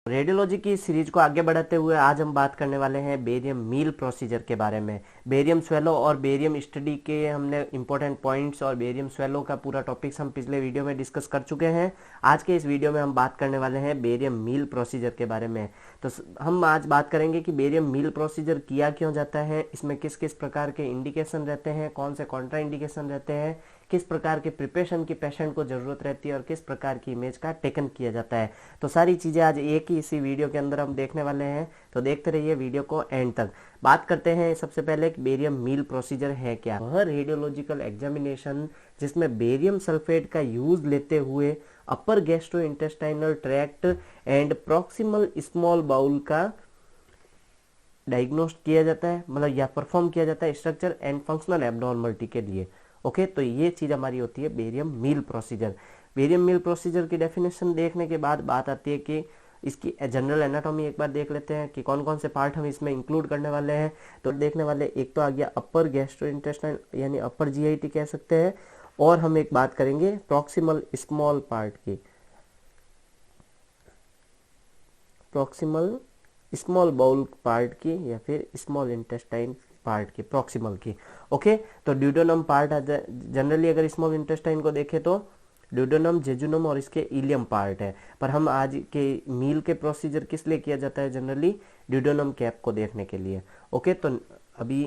Radiology की series को आगे बढ़ाते हुए आज हम बात करने वाले हैं बेरियम मील प्रोसीजर के बारे में। बेरियम स्वेलो और बेरियम स्टडी के हमने इंपॉर्टेंट पॉइंट्स और बेरियम स्वेलो का पूरा टॉपिक्स हम पिछले वीडियो में डिस्कस कर चुके हैं। आज के इस वीडियो में हम बात करने वाले हैं बेरियम मील प्रोसीजर के बारे में। तो हम आज बात करेंगे कि बेरियम मील प्रोसीजर किया क्यों जाता है, इसमें किस किस प्रकार के इंडिकेशन रहते हैं, कौन से कॉन्ट्रा इंडिकेशन रहते हैं, किस प्रकार के प्रिपरेशन की पेशेंट को ज़रूरत रहती है और किस प्रकार की इमेज का टेकन किया जाता है। तो सारी चीज़ें आज एक ही इसी वीडियो के अंदर हम देखने वाले हैं, तो देखते रहिए वीडियो को एंड तक। बात करते हैं सबसे पहले कि बेरियम मील प्रोसीजर है क्या। वह रेडियोलॉजिकल एग्जामिनेशन जिसमें बेरियम सल्फेट का यूज लेते हुए upper gastrointestinal tract and proximal small bowel का डायग्नोस्ट किया जाता है, मतलब या परफॉर्म किया जाता है स्ट्रक्चर एंड फंक्शनल एब्नॉर्मलिटी के लिए। ओके, तो ये चीज हमारी होती है barium meal procedure. Barium meal procedure की डेफिनेशन देखने के बाद बात आती है कि इसकी जनरल एनाटॉमी एक बार देख लेते हैं कि कौन कौन से पार्ट हम इसमें इंक्लूड करने वाले हैं। तो देखने वाले एक तो आ गया अपर गैस्ट्रोइंटेस्टाइन यानी अपर जीआईटी कह सकते हैं, और हम एक बात करेंगे प्रॉक्सिमल स्मॉल पार्ट की, प्रॉक्सिमल स्मॉल बाउल पार्ट की या फिर स्मॉल इंटेस्टाइन पार्ट की, प्रॉक्सिमल की। ओके, तो ड्यूडेनम पार्ट जनरली अगर स्मॉल इंटेस्टाइन को देखें तो ड्यूडेनम, जेजुनम और इसके इलियम पार्ट है, पर हम आज के मील के प्रोसीजर किस लिए किया जाता है, जनरली ड्यूडेनम कैप को देखने के लिए। ओके, तो अभी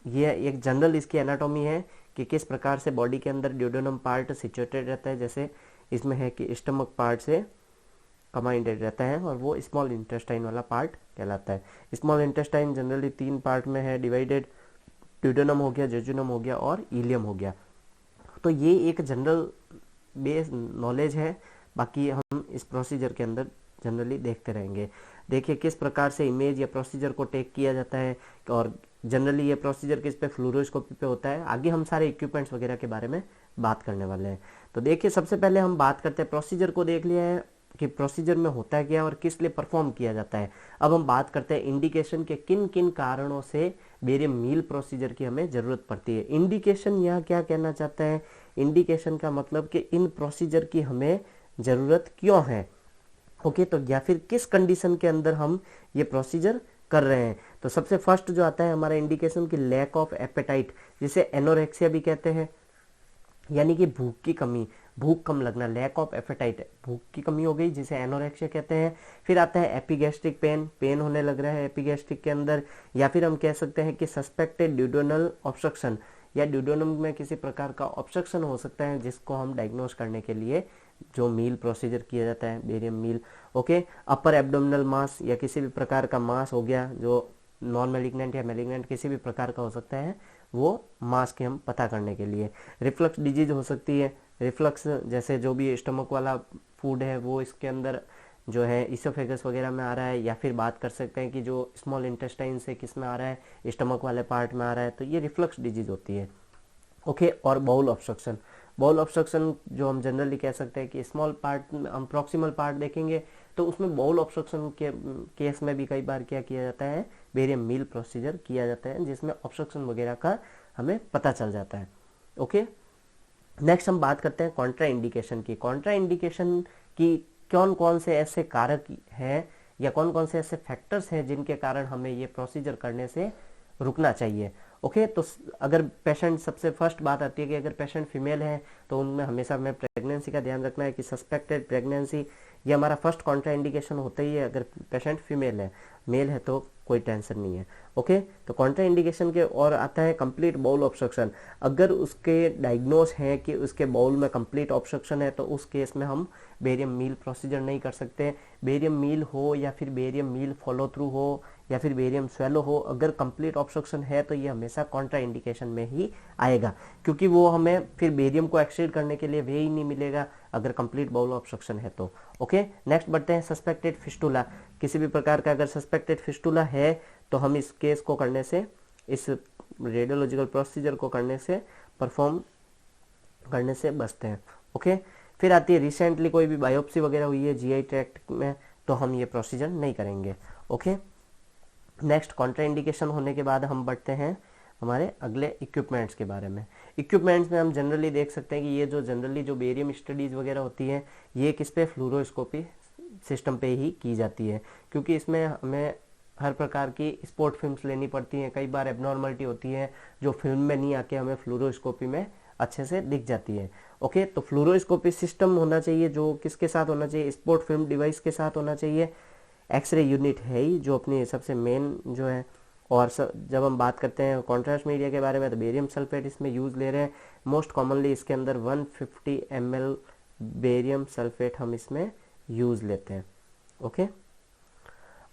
ये एक जनरल इसकी एनाटॉमी है कि किस प्रकार से बॉडी के अंदर ड्यूडेनम पार्ट सिचुएटेड रहता है। जैसे इसमें है कि स्टमक पार्ट से कंबाइंडेड रहता है और वो स्मॉल इंटेस्टाइन वाला पार्ट कहलाता है। स्मॉल इंटेस्टाइन जनरली 3 पार्ट में है डिवाइडेड, ड्यूडेनम हो गया, जेजुनम हो गया और इलियम हो गया। तो ये एक जनरल बेस नॉलेज है, बाकी हम इस प्रोसीजर के अंदर जनरली देखते रहेंगे। देखिए किस प्रकार से इमेज या प्रोसीजर को टेक किया जाता है, और जनरली ये प्रोसीजर किस पे, फ्लोरोस्कोपी पे होता है। आगे हम सारे इक्विपमेंट्स वगैरह के बारे में बात करने वाले हैं। तो देखिए सबसे पहले हम बात करते हैं, प्रोसीजर को देख लिया है कि प्रोसीजर में होता क्या और किस लिए परफॉर्म किया जाता है। अब हम बात करते हैं इंडिकेशन के किन किन कारणों से बेरियम मील प्रोसीजर की हमें जरूरत पड़ती है। इंडिकेशन यहाँ क्या कहना चाहता है, इंडिकेशन का मतलब कि इन प्रोसीजर की हमें जरूरत क्यों है। ओके, तो या फिर किस कंडीशन के अंदर हम ये प्रोसीजर कर रहे हैं। तो सबसे फर्स्ट जो आता है हमारा इंडिकेशन की लैक ऑफ एपेटाइट, जिसे एनोरेक्सिया भी कहते हैं, यानी कि भूख की कमी, भूख कम लगना, लैक ऑफ एपेटाइट, भूख की कमी हो गई, जिसे एनोरेक्सिया कहते हैं। फिर आता है एपिगैस्ट्रिक पेन, पेन होने लग रहा है एपिगैस्ट्रिक के अंदर, या फिर हम कह सकते हैं कि सस्पेक्टेड ड्यूडेनल ऑब्स्ट्रक्शन, या ड्यूडेनम में किसी प्रकार का ऑब्स्ट्रक्शन हो सकता है, जिसको हम डायग्नोस करने के लिए जो मील प्रोसीजर किया जाता है बेरियम मील। ओके, अपर एब्डोमिनल मास या किसी भी प्रकार का मास हो गया जो नॉन मैलिग्नेंट या मैलिग्नेंट किसी भी प्रकार का हो सकता है, वो मास के हम पता करने के लिए। रिफ्लक्स डिजीज हो सकती है, रिफ्लक्स जैसे जो भी स्टमक वाला फूड है वो इसके अंदर जो है इसोफेगस वगैरह में आ रहा है, या फिर बात कर सकते हैं कि जो स्मॉल इंटेस्टाइन से किस में आ रहा है, स्टमक वाले पार्ट में आ रहा है, तो ये रिफ्लक्स डिजीज होती है। ओके, और बाउल ऑब्स्ट्रक्शन, बाउल ऑब्स्ट्रक्शन जो हम जनरली कह सकते हैं कि स्मॉल पार्ट में हम प्रॉक्सिमल पार्ट देखेंगे तो उसमें बाउल ऑब्स्ट्रक्शन के केस में भी कई बार क्या किया जाता है, बेरियम मील प्रोसीजर किया जाता है, जिसमें ऑब्स्ट्रक्शन वगैरह का हमें पता चल जाता है। ओके, नेक्स्ट हम बात करते हैं कॉन्ट्रा इंडिकेशन की। कॉन्ट्रा इंडिकेशन की कौन कौन से ऐसे कारक हैं या कौन कौन से ऐसे फैक्टर्स हैं जिनके कारण हमें ये प्रोसीजर करने से रुकना चाहिए। ओके, तो अगर पेशेंट, सबसे फर्स्ट बात आती है कि अगर पेशेंट फीमेल है तो उनमें हमेशा हमें प्रेगनेंसी का ध्यान रखना है कि सस्पेक्टेड प्रेगनेंसी, ये हमारा फर्स्ट कॉन्ट्रा इंडिकेशन होता ही है अगर पेशेंट फीमेल है। मेल है तो कोई टेंशन नहीं है। ओके, तो कॉन्ट्रा इंडिकेशन के और आता है कंप्लीट बाउल ऑब्स्ट्रक्शन। अगर उसके डायग्नोस है कि उसके बाउल में कंप्लीट ऑब्स्ट्रक्शन है तो उस केस में हम बेरियम मील प्रोसीजर नहीं कर सकते। बेरियम मील हो या फिर बेरियम मील फॉलो थ्रू हो या फिर बेरियम स्वेलो हो, अगर कंप्लीट ऑब्स्ट्रक्शन है तो ये हमेशा कॉन्ट्रा इंडिकेशन में ही आएगा, क्योंकि वो हमें फिर बेरियम को एक्सट्रेट करने के लिए वे ही नहीं मिलेगा अगर कंप्लीट बाउल ऑब्स्ट्रक्शन है तो। ओके, नेक्स्ट बढ़ते हैं सस्पेक्टेड फिस्टुला। किसी भी प्रकार का अगर सस्पेक्टेड फिस्टुला है तो हम इस केस को करने से, इस रेडियोलॉजिकल प्रोसीजर को करने से, परफॉर्म करने से बचते हैं। ओके, फिर आती है रिसेंटली कोई भी बायोप्सी वगैरह हुई है जीआई ट्रैक्ट में तो हम ये प्रोसीजर नहीं करेंगे। ओके, नेक्स्ट कॉन्ट्रा इंडिकेशन होने के बाद हम बढ़ते हैं हमारे अगले इक्विपमेंट्स के बारे में। इक्विपमेंट्स में हम जनरली देख सकते हैं कि ये जो जनरली जो बेरियम स्टडीज वगैरह होती हैं ये किस पे, फ्लोरोस्कोपी सिस्टम पे ही की जाती है, क्योंकि इसमें हमें हर प्रकार की स्पोर्ट फिल्म्स लेनी पड़ती हैं। कई बार एबनॉर्मलिटी होती है जो फिल्म में नहीं आके हमें फ्लोरोस्कोपी में अच्छे से दिख जाती है। ओके, तो फ्लोरोस्कोपी सिस्टम होना चाहिए जो किसके साथ होना चाहिए, स्पोर्ट फिल्म डिवाइस के साथ होना चाहिए। एक्सरे यूनिट है ही जो अपनी सबसे मेन जो है। और जब हम बात करते हैं कॉन्ट्रास्ट मीडिया के बारे में तो बेरियम सल्फेट इसमें यूज़ ले रहे हैं। मोस्ट कॉमनली इसके अंदर 150 ml बेरियम सल्फेट हम इसमें यूज़ लेते हैं। ओके,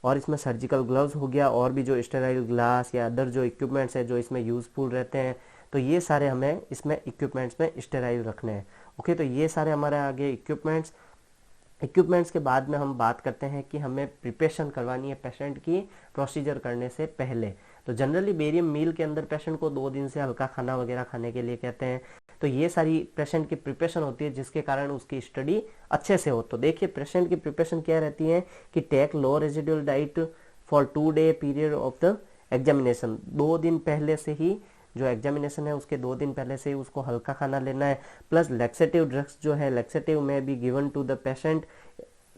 और इसमें सर्जिकल ग्लव्स हो गया, और भी जो स्टेराइल ग्लास या अदर जो इक्विपमेंट्स है जो इसमें यूज़फुल रहते हैं, तो ये सारे हमें इसमें इक्विपमेंट्स में स्टेराइल रखने हैं। ओके, तो ये सारे हमारे आगे इक्विपमेंट्स के बाद में हम बात करते हैं कि हमें प्रिपरेशन करवानी है पेशेंट की प्रोसीजर करने से पहले। तो जनरली बेरियम मील के अंदर पेशेंट को 2 दिन से हल्का खाना वगैरह खाने के लिए कहते हैं। तो ये सारी पेशेंट की प्रिपरेशन होती है जिसके कारण उसकी स्टडी अच्छे से हो। तो देखिए पेशेंट की प्रिपरेशन क्या रहती है कि take low residual diet for 2 day period of the examination. 2 दिन पहले से ही जो एग्जामिनेशन है उसके 2 दिन पहले से ही उसको हल्का खाना लेना है। प्लस लैक्सेटिव ड्रग्स जो है laxative may be given to the patient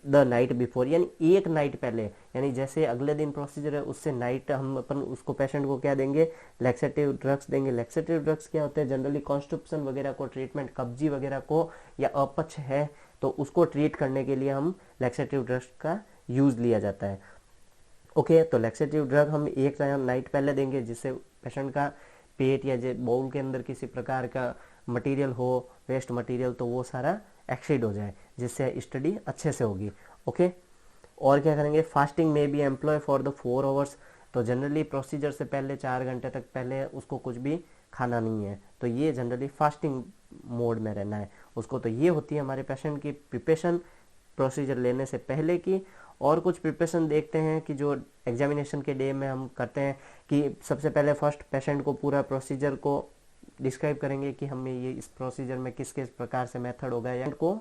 the night before, यानी एक नाइट पहले, यानी जैसे अगले दिन प्रोसीजर है उससे नाइट हम अपन उसको पेशेंट को क्या देंगे, लैक्सेटिव ड्रग्स देंगे। लैक्सेटिव ड्रग्स क्या होते हैं, जनरली कॉन्स्टिपेशन वगैरह को ट्रीटमेंट, कब्जी वगैरह को या अपच है तो उसको ट्रीट करने के लिए हम लैक्सेटिव ड्रग्स का यूज लिया जाता है। ओके, तो लैक्सेटिव ड्रग हम एक नाइट पहले देंगे जिससे पेशेंट का पेट या बाउल के अंदर किसी प्रकार का मटेरियल हो, वेस्ट मटेरियल, तो वो सारा एक्सीड हो जाए जिससे स्टडी अच्छे से होगी। ओके, और क्या करेंगे, फास्टिंग में भी एम्प्लॉय फॉर द 4 आवर्स। तो जनरली प्रोसीजर से पहले 4 घंटे तक पहले उसको कुछ भी खाना नहीं है, तो ये जनरली फास्टिंग मोड में रहना है उसको। तो ये होती है हमारे पेशेंट की प्रिपरेशन प्रोसीजर लेने से पहले की। और कुछ प्रिपरेशन देखते हैं कि जो एग्जामिनेशन के डे में हम करते हैं कि सबसे पहले फर्स्ट पेशेंट को पूरा प्रोसीजर को डिस्क्राइब करेंगे कि हमें ये इस प्रोसीजर में किस किस प्रकार से मेथड होगा, या को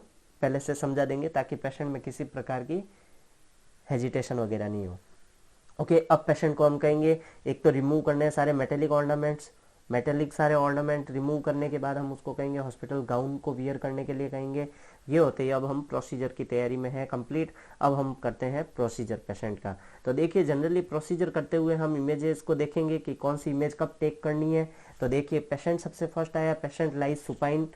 पहले से समझा देंगे ताकि पेशेंट में किसी प्रकार की हेजिटेशन वगैरह नहीं हो। ओके, अब पेशेंट को हम कहेंगे एक तो रिमूव करने हैं सारे मेटेलिक ऑर्नामेंट्स। मेटेलिक सारे ऑर्नामेंट रिमूव करने के बाद हम उसको कहेंगे हॉस्पिटल गाउन को वियर करने के लिए कहेंगे। ये होते ही अब हम प्रोसीजर की तैयारी में है कंप्लीट। अब हम करते हैं प्रोसीजर पेशेंट का। तो देखिए जनरली प्रोसीजर करते हुए हम इमेजेस को देखेंगे कि कौन सी इमेज कब टेक करनी है। तो देखिए पेशेंट सबसे फर्स्ट आया, पेशेंट लाइज सुपाइन।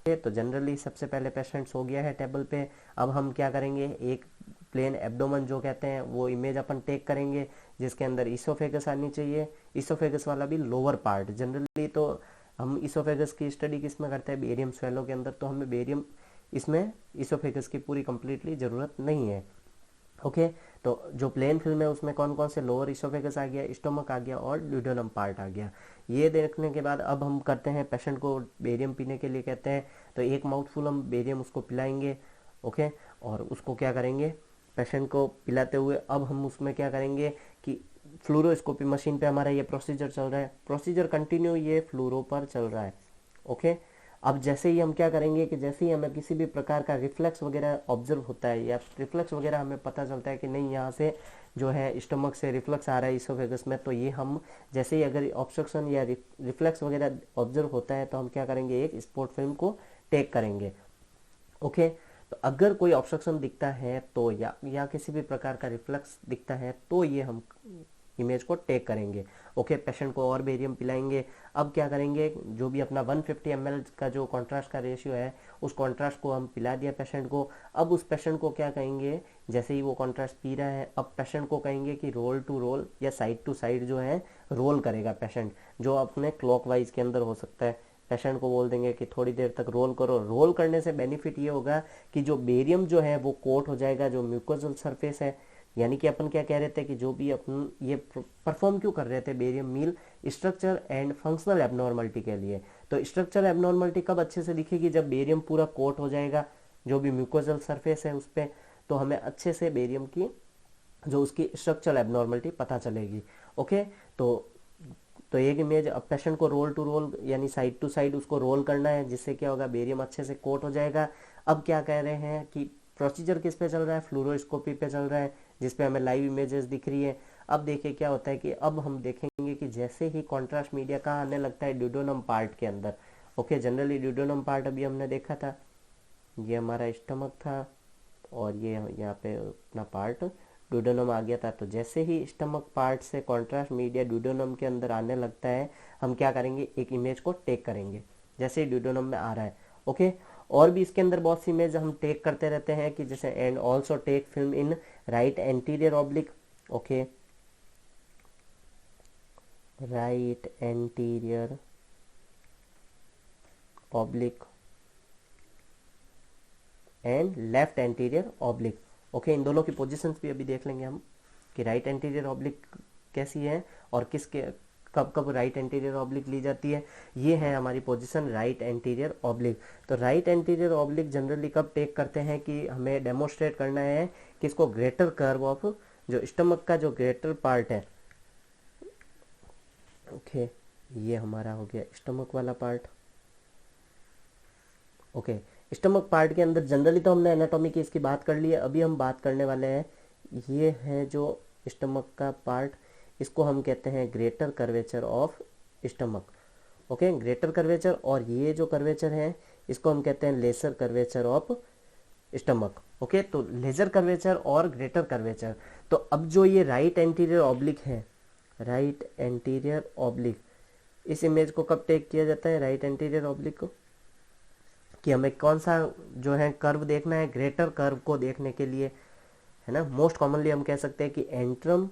तो जनरली सबसे पहले पेशेंट सो गया है टेबल पे। अब हम क्या करेंगे, एक प्लेन एब्डोमन जो कहते हैं वो इमेज अपन टेक करेंगे जिसके अंदर इसोफेगस आनी चाहिए। इसोफेगस वाला भी लोअर पार्ट। जनरली तो हम इसोफेगस की स्टडी किस में करते हैं, बेरियम स्वेलो के अंदर, तो हमें बेरियम इसमें इसोफेगस की पूरी कंप्लीटली ज़रूरत नहीं है। ओके, तो जो प्लेन फिल्म है उसमें कौन कौन से लोअर इसोफेगस आ गया, स्टोमक आ गया और ड्यूडेनम पार्ट आ गया। ये देखने के बाद अब हम करते हैं पेशेंट को बेरियम पीने के लिए कहते हैं। तो एक माउथफुल हम बेरियम उसको पिलाएंगे। ओके, और उसको क्या करेंगे, पेशेंट को पिलाते हुए अब हम उसमें क्या करेंगे कि फ्लूरोस्कोपी मशीन पे हमारा ये प्रोसीजर चल रहा है, प्रोसीजर कंटिन्यू ये फ्लूरो पर चल रहा है। ओके, अब जैसे ही हम क्या करेंगे कि जैसे ही हमें किसी भी प्रकार का रिफ्लेक्स वगैरह ऑब्जर्व होता है या रिफ्लेक्स वगैरह हमें पता चलता है कि नहीं यहाँ से जो है स्टमक से रिफ्लेक्स आ रहा है इसोफेगस में, तो ये हम जैसे ही अगर ऑब्स्ट्रक्शन या रिफ्लेक्स वगैरह ऑब्जर्व होता है तो हम क्या करेंगे, एक स्पोर्ट फिल्म को टेक करेंगे। ओके, तो अगर कोई ऑब्स्ट्रक्शन दिखता है तो या किसी भी प्रकार का रिफ्लेक्स दिखता है तो ये हम इमेज को टेक करेंगे। ओके, पेशेंट को और बेरियम पिलाएंगे। अब क्या करेंगे, जो भी अपना 150 ml का जो कॉन्ट्रास्ट का रेशियो है उस कॉन्ट्रास्ट को हम पिला दिया पेशेंट को। अब उस पेशेंट को क्या कहेंगे, जैसे ही वो कॉन्ट्रास्ट पी रहा है अब पेशेंट को कहेंगे कि रोल टू रोल या साइड टू साइड जो है रोल करेगा पेशेंट, जो अपने क्लॉकवाइज के अंदर हो सकता है। पेशेंट को बोल देंगे कि थोड़ी देर तक रोल करो। रोल करने से बेनिफिट ये होगा कि जो बेरियम जो है वो कोट हो जाएगा जो म्यूकोजल सरफेस है। यानी कि अपन क्या कह रहे थे कि जो भी अपन ये परफॉर्म क्यों कर रहे थे barium meal, structure and functional abnormality के लिए। तो स्ट्रक्चरल एबनॉर्मलिटी कब अच्छे से दिखेगी, जब बेरियम पूरा कोट हो जाएगा जो भी म्यूकोजल सरफेस है उस पर, तो हमें अच्छे से बेरियम की जो उसकी स्ट्रक्चरल एबनॉर्मलिटी पता चलेगी। ओके, तो एक इमेज, अब पेशेंट को रोल टू रोल यानी साइड टू साइड उसको रोल करना है जिससे क्या होगा, बेरियम अच्छे से कोट हो जाएगा। अब क्या कह रहे हैं कि प्रोसीजर किस पे चल रहा है, फ्लूरोस्कोपी पे चल रहा है जिसपे हमें लाइव इमेजेस दिख रही है। अब देखिए क्या होता है कि अब हम देखेंगे कि जैसे ही कॉन्ट्रास्ट मीडिया कहाँ आने लगता है, ड्यूडेनम पार्ट के अंदर। ओके, जनरली ड्यूडेनम पार्ट अभी हमने देखा था, ये हमारा स्टमक था। और ये यहाँ पे अपना पार्ट ड्यूडेनम आ गया था। तो जैसे ही स्टमक पार्ट से कॉन्ट्रास्ट मीडिया ड्यूडेनम के अंदर आने लगता है, हम क्या करेंगे, एक इमेज को टेक करेंगे जैसे ही ड्यूडेनम में आ रहा है। ओके, और भी इसके अंदर बहुत सी इमेज हम टेक करते रहते हैं कि जैसे and also take film in right anterior oblique. Okay, right anterior oblique and left anterior oblique. Okay, इन दोनों की पोजीशंस भी अभी देख लेंगे हम कि राइट एंटीरियर ऑब्लिक कैसी है और किसके कब कब राइट एंटीरियर ऑब्लिक ली जाती है। ये है हमारी पोजीशन राइट एंटीरियर ऑब्लिक। तो राइट एंटीरियर ऑब्लिक जनरली कब टेक करते हैं कि हमें डेमोस्ट्रेट करना है कि इसको ग्रेटर कर्व ऑफ जो स्टमक का जो ग्रेटर पार्ट है। ओके, ये हमारा हो गया स्टमक वाला पार्ट। ओके, स्टमक पार्ट के अंदर जनरली तो हमने एनाटॉमी की इसकी बात कर ली है। अभी हम बात करने वाले हैं, ये है जो स्टमक का पार्ट, इसको हम कहते हैं greater curvature of stomach. Okay, greater curvature, और ये जो कर्वेचर है इसको हम कहते हैं lesser curvature of stomach. Okay, तो लेजर कर्वेचर और ग्रेटर कर्वेचर। तो अब जो ये राइट एंटीरियर ऑब्लिक है, राइट एंटीरियर ऑब्लिक, इस इमेज को कब टेक किया जाता है राइट एंटीरियर ऑब्लिक को, कि हमें कौन सा जो है कर्व देखना है, ग्रेटर कर्व को देखने के लिए, है ना। मोस्ट कॉमनली हम कह सकते हैं कि antrum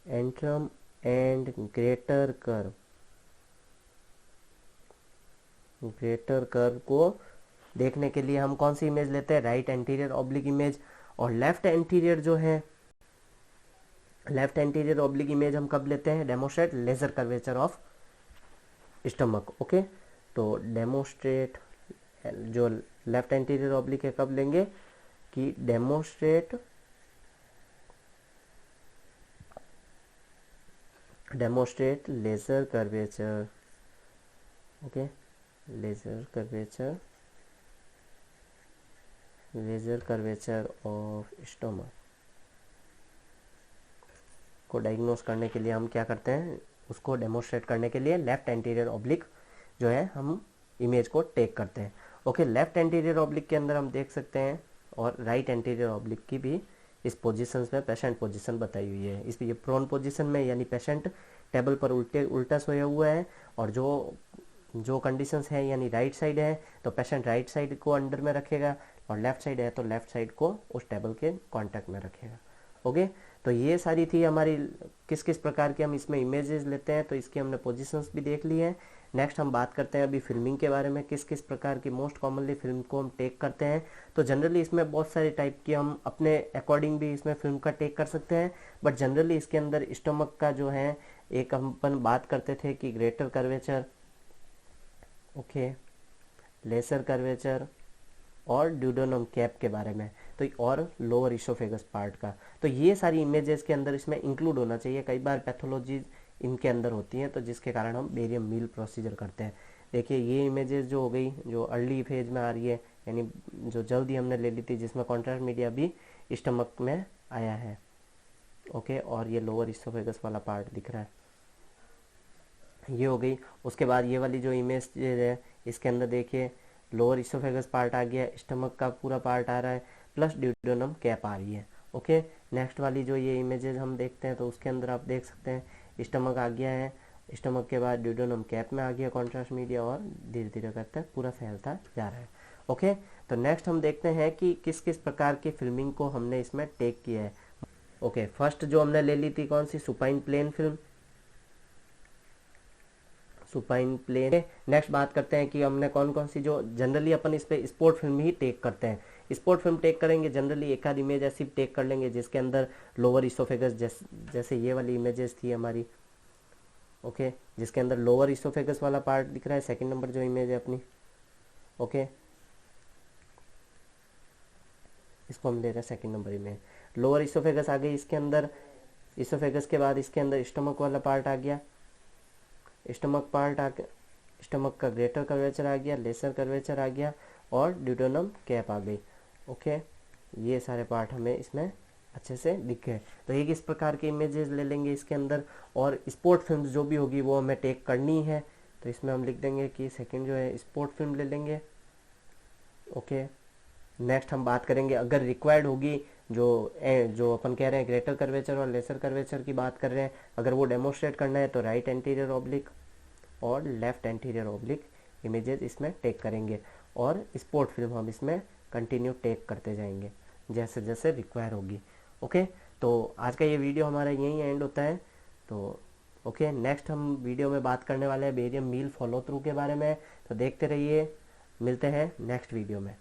and greater curve, greater curve को देखने के लिए हम कौन सी इमेज लेते हैं, राइट एंटीरियर ऑब्लिक इमेज। और लेफ्ट एंटीरियर जो है, लेफ्ट एंटीरियर ऑब्लिक इमेज हम कब लेते हैं, demonstrate lesser curvature of stomach. Okay, तो डेमोस्ट्रेट जो लेफ्ट एंटीरियर ऑब्लिक है कब लेंगे, कि demonstrate lesser curvature. Okay, lesser curvature of stomach को डायग्नोस करने के लिए हम क्या करते हैं, उसको डेमोस्ट्रेट करने के लिए लेफ्ट एंटीरियर ऑब्लिक जो है हम इमेज को टेक करते हैं। ओके, लेफ्ट एंटीरियर ऑब्लिक के अंदर हम देख सकते हैं, और राइट एंटीरियर ऑब्लिक की भी इस पोजीशंस में पेशेंट पोजीशन बताई हुई है। इस ये प्रोन पोजीशन में, यानी पेशेंट टेबल पर उल्टा सोया हुआ है, और जो कंडीशंस है यानी राइट साइड है तो पेशेंट राइट साइड को अंडर में रखेगा, और लेफ्ट साइड है तो लेफ्ट साइड को उस टेबल के कांटेक्ट में रखेगा। ओके, तो ये सारी थी हमारी किस किस प्रकार के हम इसमें इमेजेस लेते हैं, तो इसकी हमने पोजीशंस भी देख ली है। नेक्स्ट हम बात करते हैं अभी फिल्मिंग के बारे में, किस किस प्रकार की मोस्ट कॉमनली फिल्म को हम टेक करते हैं। तो जनरली इसमें बहुत सारे टाइप की हम अपने अकॉर्डिंग भी इसमें फिल्म का टेक कर सकते हैं, बट जनरली इसके अंदर स्टमक का जो है, एक हम अपन बात करते थे कि greater curvature, okay, lesser curvature और ड्यूडेनम कैप के बारे में, तो और लोअर इसोफेगस पार्ट का। तो ये सारी इमेजेस के अंदर इसमें इंक्लूड होना चाहिए। कई बार पैथोलॉजीज इनके अंदर होती हैं, तो जिसके कारण हम बेरियम मील प्रोसीजर करते हैं। देखिए ये इमेजेस जो हो गई, जो अर्ली फेज में आ रही है, यानी जो जल्दी हमने ले ली थी, जिसमें कॉन्ट्रास्ट मीडिया भी स्टमक में आया है। ओके, और ये लोअर इसोफेगस वाला पार्ट दिख रहा है, ये हो गई। उसके बाद ये वाली जो इमेज है, इसके अंदर देखिए लोअर इसोफेगस पार्ट आ गया, स्टमक का पूरा पार्ट आ रहा है, प्लस ड्यूडेनम कैप आ रही है। ओके, नेक्स्ट वाली जो ये इमेजेस हम देखते हैं, तो उसके अंदर आप देख सकते हैं स्टमक आ गया है, स्टमक के बाद ड्यूडेनम कैप में आ गया कॉन्ट्रास्ट मीडिया, और धीरे धीरे करते पूरा फैलता जा रहा है। ओके, तो नेक्स्ट हम देखते हैं कि किस किस प्रकार की फिल्मिंग को हमने इसमें टेक किया है। ओके, फर्स्ट जो हमने ले ली थी कौन सी, supine plain film, supine plain. Next बात करते हैं कि हमने कौन कौन सी, जो जनरली अपन इस पे स्पोर्ट फिल्म ही टेक करते हैं, स्पोर्ट फिल्म टेक करेंगे जनरली, एक आध इमेज ऐसी टेक कर लेंगे जिसके अंदर लोअर इसोफेगस, जैसे ये वाली इमेजेस थी हमारी। ओके, जिसके अंदर लोअर इसोफेगस वाला पार्ट दिख रहा है, सेकंड नंबर जो इमेज है अपनी। ओके, इसको हम ले रहे हैं second number image, lower oesophagus आ गई इसके अंदर, इसोफेगस के बाद इसके अंदर स्टमक वाला पार्ट आ गया, स्टमक पार्ट आ गया, स्टमक का ग्रेटर कर्वेचर आ गया, लेसर कर्वेचर आ गया, और ड्यूडेनम कैप आ गई। ओके, ये सारे पार्ट हमें इसमें अच्छे से दिख गए। तो एक इस प्रकार के इमेजेस ले लेंगे इसके अंदर, और स्पोर्ट फिल्म जो भी होगी वो हमें टेक करनी है, तो इसमें हम लिख देंगे कि सेकंड जो है स्पोर्ट फिल्म ले लेंगे। ओके, नेक्स्ट हम बात करेंगे अगर रिक्वायर्ड होगी, जो अपन कह रहे हैं ग्रेटर कर्वेचर और लेसर कर्वेचर की बात कर रहे हैं, अगर वो डेमोस्ट्रेट करना है तो राइट एंटीरियर ऑब्लिक और लेफ्ट एंटीरियर ऑब्लिक इमेजेस इसमें टेक करेंगे, और स्पोर्ट फिल्म हम इसमें कंटिन्यू टेक करते जाएंगे जैसे जैसे रिक्वायर होगी। ओके, तो आज का ये वीडियो हमारा यहीं एंड होता है। तो ओके, नेक्स्ट हम वीडियो में बात करने वाले हैं बेरियम मील फॉलो थ्रू के बारे में, तो देखते रहिए, मिलते हैं नेक्स्ट वीडियो में।